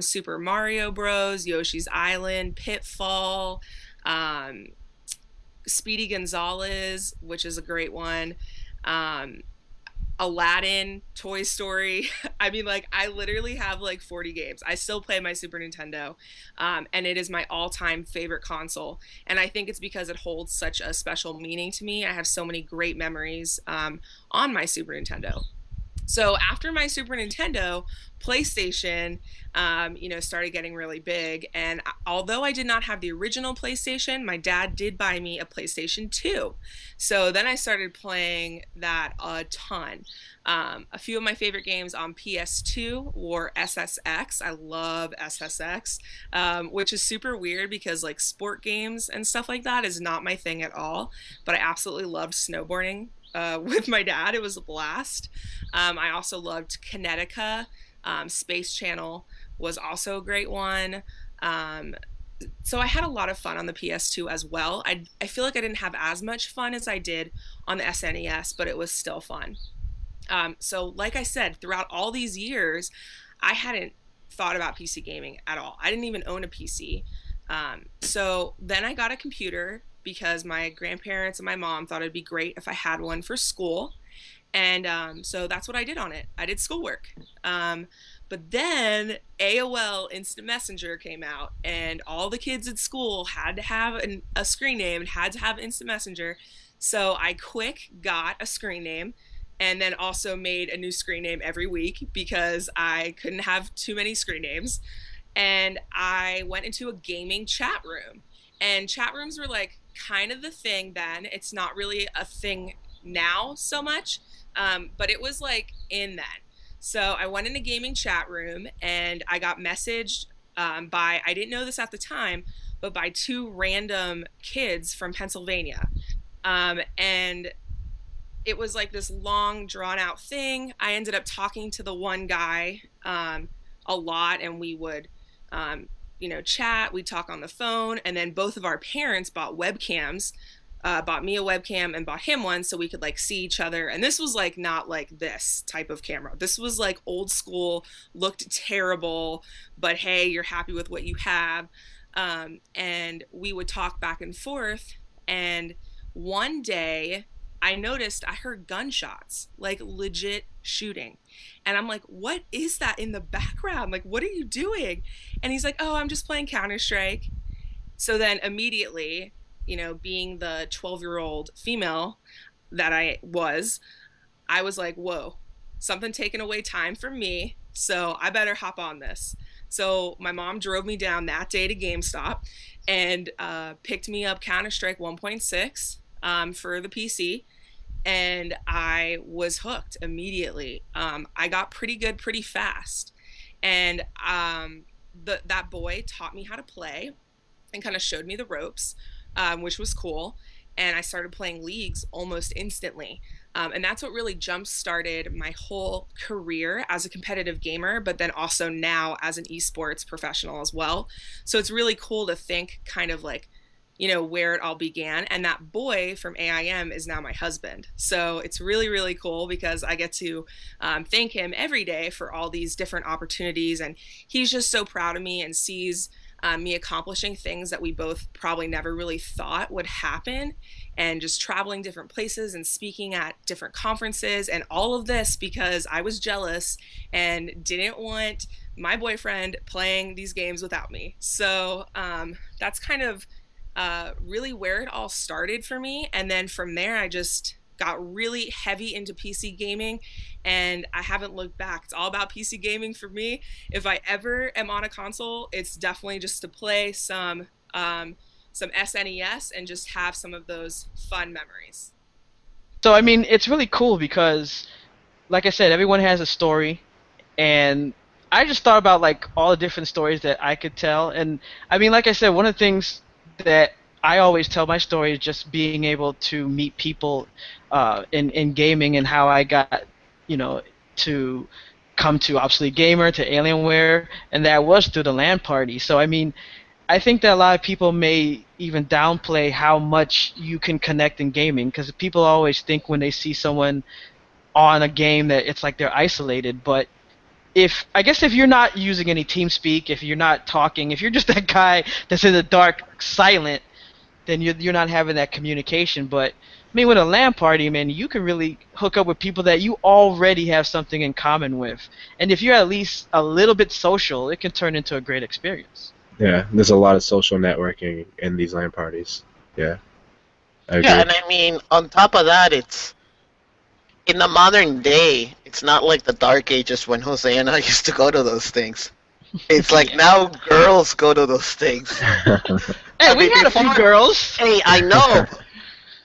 Super Mario Bros, Yoshi's Island, Pitfall, Speedy Gonzales, which is a great one. Aladdin, Toy Story. I mean, like, I literally have like 40 games. I still play my Super Nintendo, and it is my all-time favorite console. And I think it's because it holds such a special meaning to me. I have so many great memories on my Super Nintendo. So after my Super Nintendo, PlayStation, started getting really big. And although I did not have the original PlayStation, my dad did buy me a PlayStation 2. So then I started playing that a ton. A few of my favorite games on PS2 were SSX. I love SSX, which is super weird because like sport games and stuff like that is not my thing at all. But I absolutely loved snowboarding with my dad. It was a blast. I also loved Kinetica. Space Channel was also a great one. So I had a lot of fun on the PS2 as well. I feel like I didn't have as much fun as I did on the SNES, but it was still fun. So like I said, throughout all these years, I hadn't thought about PC gaming at all. I didn't even own a PC. So then I got a computer because my grandparents and my mom thought it'd be great if I had one for school. And so that's what I did on it. I did schoolwork. But then AOL Instant Messenger came out, and all the kids at school had to have a screen name and had to have Instant Messenger. So I quick got a screen name and then also made a new screen name every week because I couldn't have too many screen names. And I went into a gaming chat room. And chat rooms were like kind of the thing then. It's not really a thing now so much, but it was like in then. So I went in a gaming chat room and I got messaged by, I didn't know this at the time, but by two random kids from Pennsylvania. And it was like this long drawn out thing. I ended up talking to the one guy a lot, and we would chat, we'd talk on the phone, and then both of our parents bought webcams, bought me a webcam and bought him one so we could like see each other. And this was like not like this type of camera. This was like old school, looked terrible, but hey, you're happy with what you have. And we would talk back and forth. And one day I noticed I heard gunshots, like legit shooting. And I'm like, what is that in the background? Like, what are you doing? And he's like, oh, I'm just playing Counter-Strike. So then immediately, being the 12-year-old female that I was like, whoa, something taking away time from me. So I better hop on this. So my mom drove me down that day to GameStop and picked me up Counter-Strike 1.6 for the PC. And I was hooked immediately. I got pretty good pretty fast. And that boy taught me how to play and kind of showed me the ropes, which was cool. And I started playing leagues almost instantly. And that's what really jump-started my whole career as a competitive gamer, but then also now as an esports professional as well. So it's really cool to think kind of like, where it all began. And that boy from AIM is now my husband. So it's really, really cool because I get to thank him every day for all these different opportunities. And he's just so proud of me and sees me accomplishing things that we both probably never really thought would happen, and just traveling different places and speaking at different conferences, and all of this because I was jealous and didn't want my boyfriend playing these games without me. So that's kind of really where it all started for me. And then from there, I just got really heavy into PC gaming, and I haven't looked back. It's all about PC gaming for me. If I ever am on a console, it's definitely just to play some SNES and just have some of those fun memories. So I mean, it's really cool because, like I said, everyone has a story, and I just thought about like all the different stories that I could tell. And I mean, like I said, one of the things that I always tell my story is just being able to meet people in gaming, and how I got, to come to Obsolete Gamer, to Alienware, and that was through the LAN party. So I mean, I think that a lot of people may even downplay how much you can connect in gaming, because people always think when they see someone on a game that it's like they're isolated. But if you're not using any TeamSpeak, if you're not talking, if you're just that guy that's in the dark, silent, then you're not having that communication. But I mean, with a LAN party, man, you can really hook up with people that you already have something in common with, and if you're at least a little bit social, it can turn into a great experience. Yeah, there's a lot of social networking in these LAN parties. Yeah, I agree. Yeah, and I mean, on top of that, it's in the modern day. It's not like the dark ages when Jose and I used to go to those things. It's like now girls go to those things. Hey, we had a few girls. Hey, I know.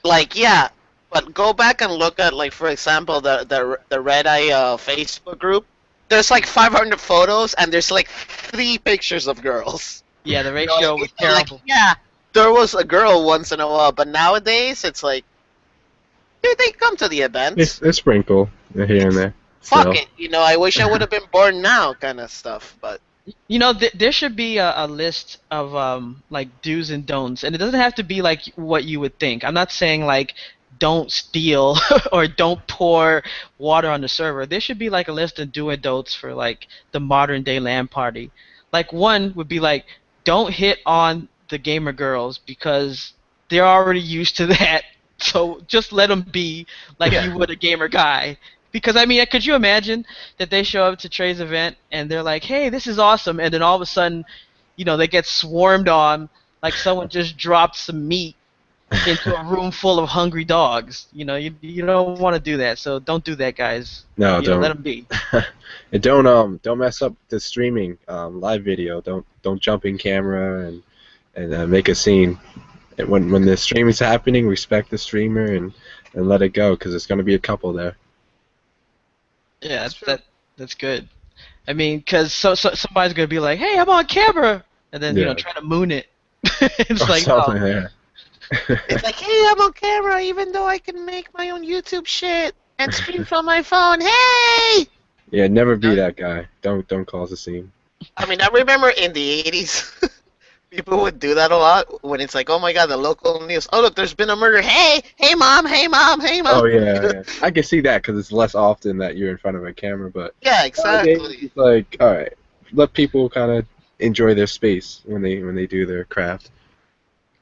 Like, yeah, but go back and look at, like, for example, the Red Eye Facebook group. There's like 500 photos, and there's like 3 pictures of girls. Yeah, the ratio was terrible. Like, yeah, there was a girl once in a while, but nowadays it's like, dude, they come to the events. It's sprinkle here and there. Fuck it, I wish I would have been born now, kind of stuff, but. There should be a list of like do's and don'ts, and it doesn't have to be like what you would think. I'm not saying like don't steal or don't pour water on the server. There should be like a list of do and don'ts for like the modern day LAN party. Like one would be like, don't hit on the gamer girls because they're already used to that. So just let them be like you would a gamer guy. Because, I mean, could you imagine that they show up to Tre's event and they're like, hey, this is awesome, and then all of a sudden, they get swarmed on like someone just dropped some meat into a room full of hungry dogs. You don't want to do that, so don't do that, guys. No, don't. Let them be. And don't mess up the streaming live video. Don't jump in camera and make a scene. And when the stream is happening, respect the streamer and let it go, because there's going to be a couple there. Yeah, that's good. I mean, because somebody's gonna be like, "Hey, I'm on camera," and then try to moon it. It's like, something there. It's like, hey, I'm on camera, even though I can make my own YouTube shit and stream from my phone. Hey! Yeah, never be that guy. Don't cause a scene. I mean, I remember in the 80s, people would do that a lot when it's like, oh my god, the local news. Oh, look, there's been a murder. Hey, mom, hey, mom, hey, mom. Oh, yeah. I can see that because it's less often that you're in front of a camera, but... Yeah, exactly. It's like, all right, let people kind of enjoy their space when they do their craft.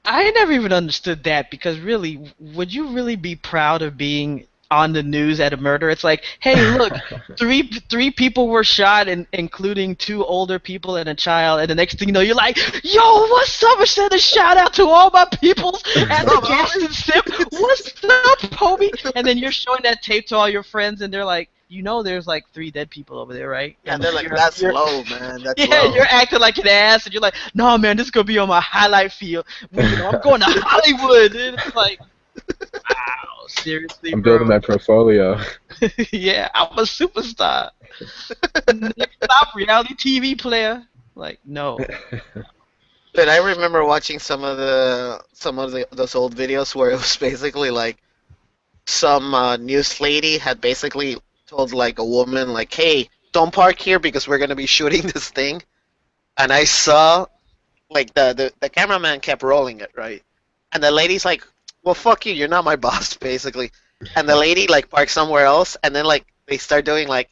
I never even understood that, because really, would you really be proud of being on the news at a murder? It's like, hey, look, three people were shot, including 2 older people and a child, and the next thing you know, you're like, yo, what's up? I send a shout out to all my peoples at the gas and sip. What's up, homie? And then you're showing that tape to all your friends, and they're like, there's like 3 dead people over there, right? Yeah, they're like, that's low, man. That's yeah, low. You're acting like an ass, and you're like, no, man, this is gonna be on my highlight reel. I'm going to Hollywood. And it's like, wow, seriously, I'm building my portfolio. Yeah, I'm a superstar. Next stop, reality TV player. Like, no. But I remember watching some of those old videos where it was basically like some news lady had basically told like a woman like, hey, don't park here because we're gonna be shooting this thing. And I saw like the cameraman kept rolling it, right? and the lady's like, "Well, fuck you, you're not my boss," basically. And the lady like parks somewhere else, and then like they start doing like,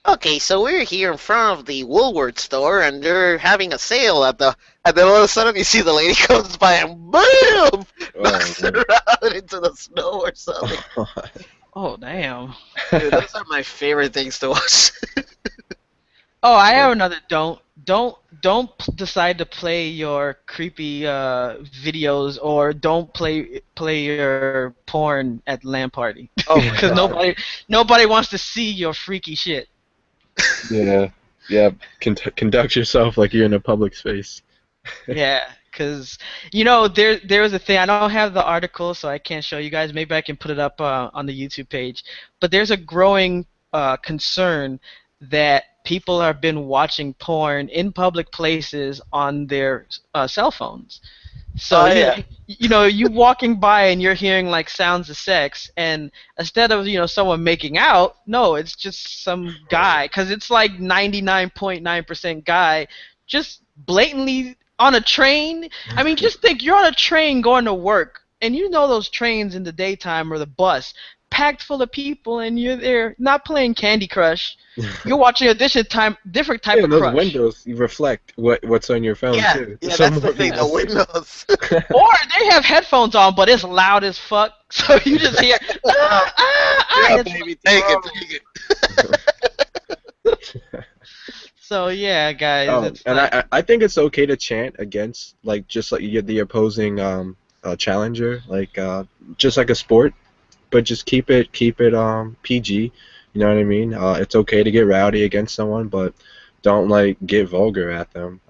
"Okay, so we're here in front of the Woolworth store, and they're having a sale at the." And then all of a sudden, you see the lady comes by and boom, knocks her out into the snow or something. Oh damn. Dude, those are my favorite things to watch. Oh, I have another don't decide to play your creepy videos, or don't play your porn at LAN party. Oh my Because God. nobody wants to see your freaky shit. Yeah. Conduct yourself like you're in a public space. Yeah, because there was a thing. I don't have the article, so I can't show you guys. Maybe I can put it up on the YouTube page. But there's a growing concern that people have been watching porn in public places on their cell phones. So you walking by and you're hearing like sounds of sex, and instead of someone making out, no, it's just some guy, because it's like 99.9% guy, just blatantly on a train. I mean, just think you're on a train going to work, and those trains in the daytime, or the bus, packed full of people, and you're there not playing Candy Crush. You're watching a different type of those Crush. windows reflect what's on your phone too. Yeah, that's the thing. The windows. Or they have headphones on, but it's loud as fuck, so you just hear. Yeah, It's baby, like, take it. So yeah, guys. It's and like, I think it's okay to chant against just like you get the opposing challenger, just like a sport, but just keep it PG. You know what I mean? It's okay to get rowdy against someone, but don't get vulgar at them.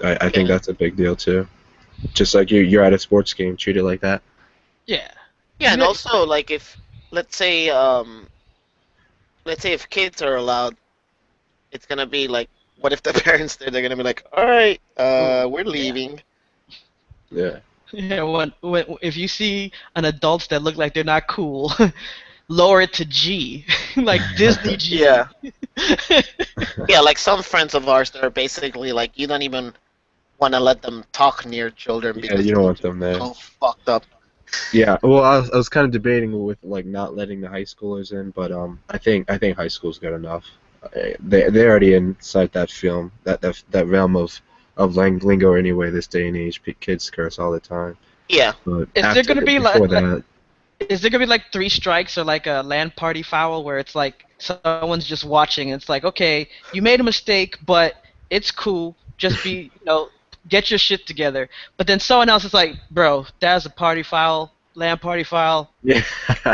I think that's a big deal too. Just like you're at a sports game, treat it like that. yeah. Yeah, and also if let's say if kids are allowed, it's gonna be like, what if the parents there? They're gonna be like, all right, we're leaving. Yeah. Yeah. When if you see an adults that look like they're not cool, lower it to G, like Disney G. Yeah. Yeah, like some friends of ours that are basically like, you don't even want to let them talk near children because you don't want them there. so fucked up. Yeah, well, I was kind of debating with not letting the high schoolers in, but I think high school's good enough. They're already inside that film, that realm of lingo anyway. This day and age, kids curse all the time. Yeah. But Is there gonna be like that, is there gonna be like 3 strikes, or like a LAN party foul where it's like someone's just watching and it's like, okay, you made a mistake, but it's cool. Just be, get your shit together. But then someone else is like, bro, that's a party foul, LAN party foul. Yeah.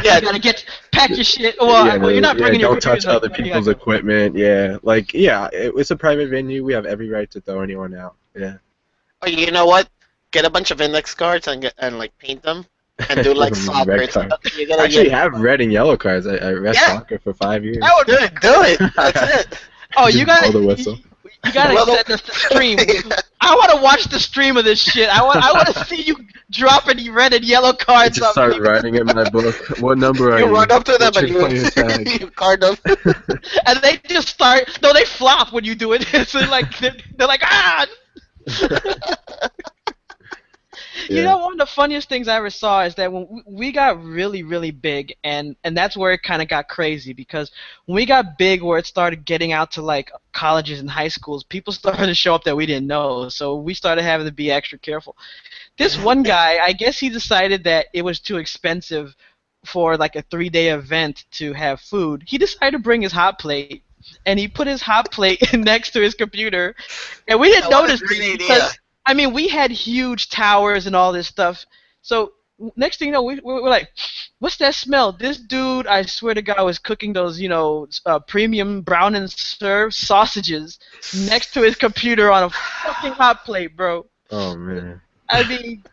Yeah, You gotta pack your shit. Well, you're not bringing your don't touch computers, other people's equipment. Yeah, it's a private venue. We have every right to throw anyone out. Yeah. Or you know what? Get a bunch of index cards and paint them and do like soccer. Red It's card. like, okay, you gotta I actually have red and yellow cards. I read soccer for 5 years. Oh, do it. That's it. Oh, you gotta blow the whistle. You gotta send us the stream. I want to watch the stream of this shit. I want to see you dropping red and yellow I cards. just start writing in my book. What number are you? You run up to them What's and your player tag? you card them. And they just start. No, they flop when you do it. So they're like ah. You know, one of the funniest things I ever saw is that when we got really, really big, and that's where it kind of got crazy, because when we got big, where it started getting out to like colleges and high schools, people started to show up that we didn't know, so we started having to be extra careful. This one guy, I guess he decided that it was too expensive for like a 3-day event to have food. He decided to bring his hot plate, and he put his hot plate next to his computer, and we didn't notice it because, I mean, we had huge towers and all this stuff. So next thing you know, we're like, what's that smell? This dude, I swear to God, was cooking those, premium brown and served sausages next to his computer on a fucking hot plate, bro. Oh, man. I mean,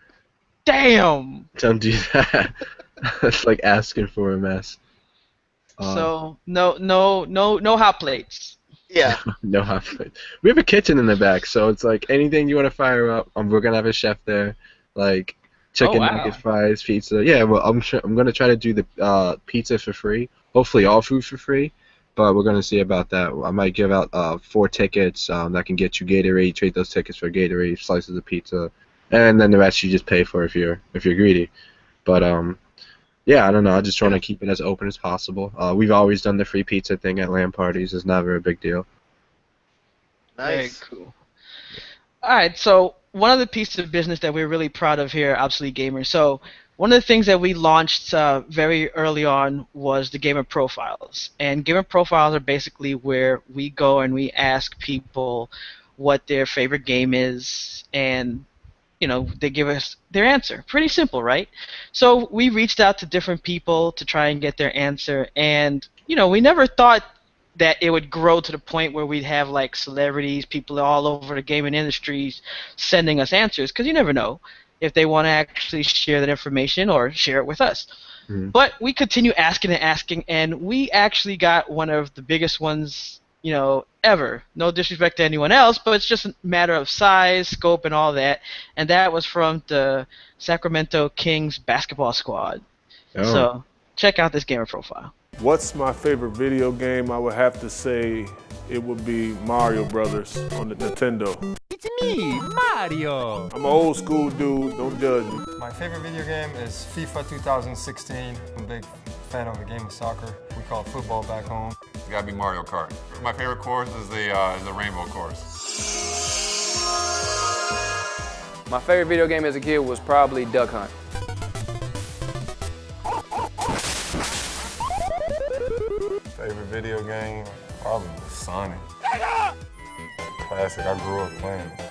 damn. Don't do that. That's like asking for a mess. So no hot plates. Yeah. No hot plate. We have a kitchen in the back, so it's like anything you want to fire up, we're gonna have a chef there, like chicken nuggets, fries, pizza. Yeah, well, I'm gonna try to do the pizza for free. Hopefully, all food for free, but we're gonna see about that. I might give out 4 tickets that can get you Gatorade. Trade those tickets for Gatorade, slices of pizza, and then the rest you just pay for if you're greedy. But yeah, I don't know. I just want to keep it as open as possible. We've always done the free pizza thing at LAN parties. It's never a big deal. Nice. Very cool. All right, so one of the pieces of business that we're really proud of here at Obsolete Gamer. So one of the things that we launched very early on was the gamer profiles. And gamer profiles are basically where we go and we ask people what their favorite game is, and they give us their answer. Pretty simple, right? So we reached out to different people to try and get their answer, and we never thought that it would grow to the point where we'd have like celebrities, people all over the gaming industries sending us answers, because you never know if they want to actually share that information or share it with us. Mhm. But we continue asking and asking, and we actually got one of the biggest ones, ever. No disrespect to anyone else, but it's just a matter of size, scope, and all that. And that was from the Sacramento Kings basketball squad. Oh. So check out this gamer profile. What's my favorite video game? I would have to say it would be Mario Brothers on the Nintendo. It's me, Mario! I'm an old school dude, don't judge me. My favorite video game is FIFA 2016. I'm a big fan of the game of soccer. We call it football back home. It's gotta be Mario Kart. My favorite course is the Rainbow course. My favorite video game as a kid was probably Duck Hunt. Favorite video game? Probably Sonic. Classic, I grew up playing it.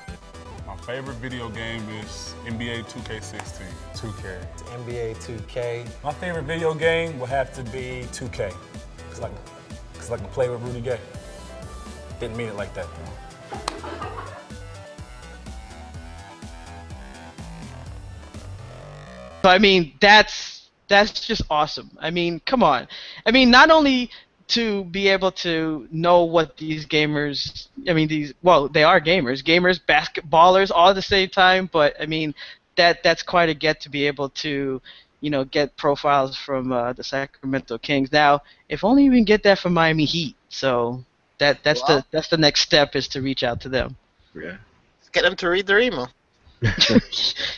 My favorite video game is NBA 2K16. 2K. It's NBA 2K. My favorite video game would have to be 2K. Cause I can play with Rudy Gay. Didn't mean it like that though. So I mean, that's just awesome. I mean, come on. I mean, not only to be able to know what these gamers, they are gamers, basketballers, all at the same time, but I mean, that's quite a get to be able to, get profiles from the Sacramento Kings. Now, if only we can get that from Miami Heat, so that's the next step, is to reach out to them. Yeah. Get them to read their email.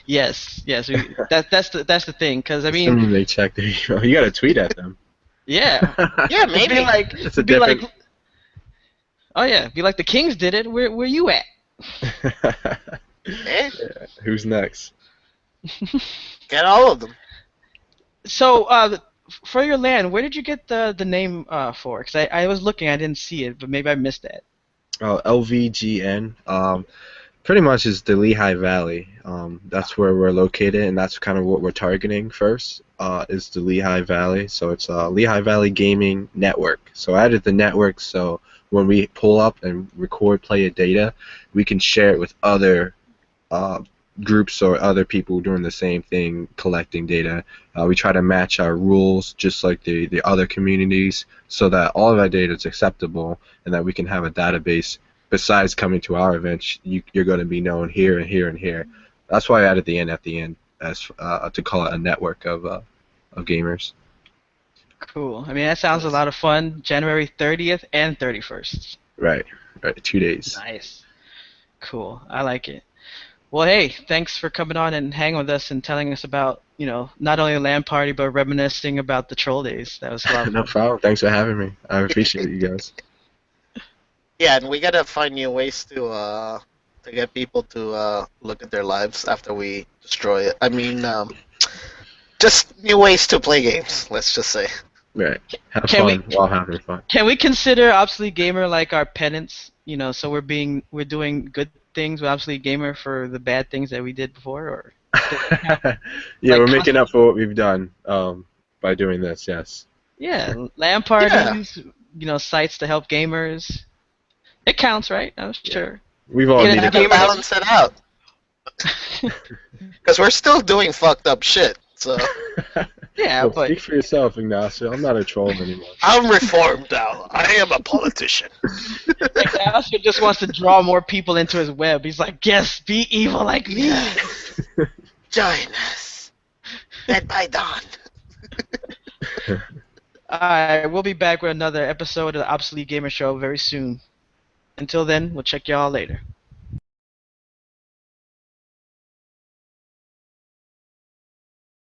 Yes. That's the thing, because I mean, Assuming they check their email. You gotta tweet at them. Yeah. Yeah, maybe. Be like, oh yeah, be like the Kings did it. Where you at? Eh? Yeah. Who's next? Get all of them. So, for your LAN, where did you get the name for? Because I was looking, I didn't see it, but maybe I missed that. Oh, LVGN. Pretty much is the Lehigh Valley. That's where we're located, and that's kind of what we're targeting first. Is the Lehigh Valley. So it's Lehigh Valley Gaming Network. So I added the network, so when we pull up and record player data, we can share it with other groups or other people doing the same thing, collecting data. We try to match our rules just like the other communities, so that all of our data is acceptable, and that we can have a database. Besides coming to our events, you're going to be known here and here and here. That's why I added the N at the end, as to call it a network of gamers. Cool. I mean, that sounds a lot of fun. January 30th and 31st. Right. 2 days. Nice. Cool. I like it. Well, hey, thanks for coming on and hanging with us and telling us about, not only the LAN party, but reminiscing about the troll days. That was a lot of No fun. problem. Thanks for having me. I appreciate you guys. Yeah, and we gotta find new ways to get people to look at their lives after we destroy it. I mean, just new ways to play games. Let's just say. Right. Have fun while having fun. Can we consider Obsolete Gamer like our penance? So we're doing good things with Obsolete Gamer for the bad things that we did before, or? Yeah, we're making up for what we've done by doing this. Yes. Yeah, LAN parties. Sites to help gamers. It counts, right? I'm sure. We've all needed to balance it out. Because we're still doing fucked up shit. So. Yeah, well, but speak for yourself, Ignacio. I'm not a troll anymore. I'm reformed now. I am a politician. Ignacio just wants to draw more people into his web. He's like, yes, be evil like me. Join us. Dead by dawn. Alright, we'll be back with another episode of the Obsolete Gamer Show very soon. Until then, we'll check y'all later.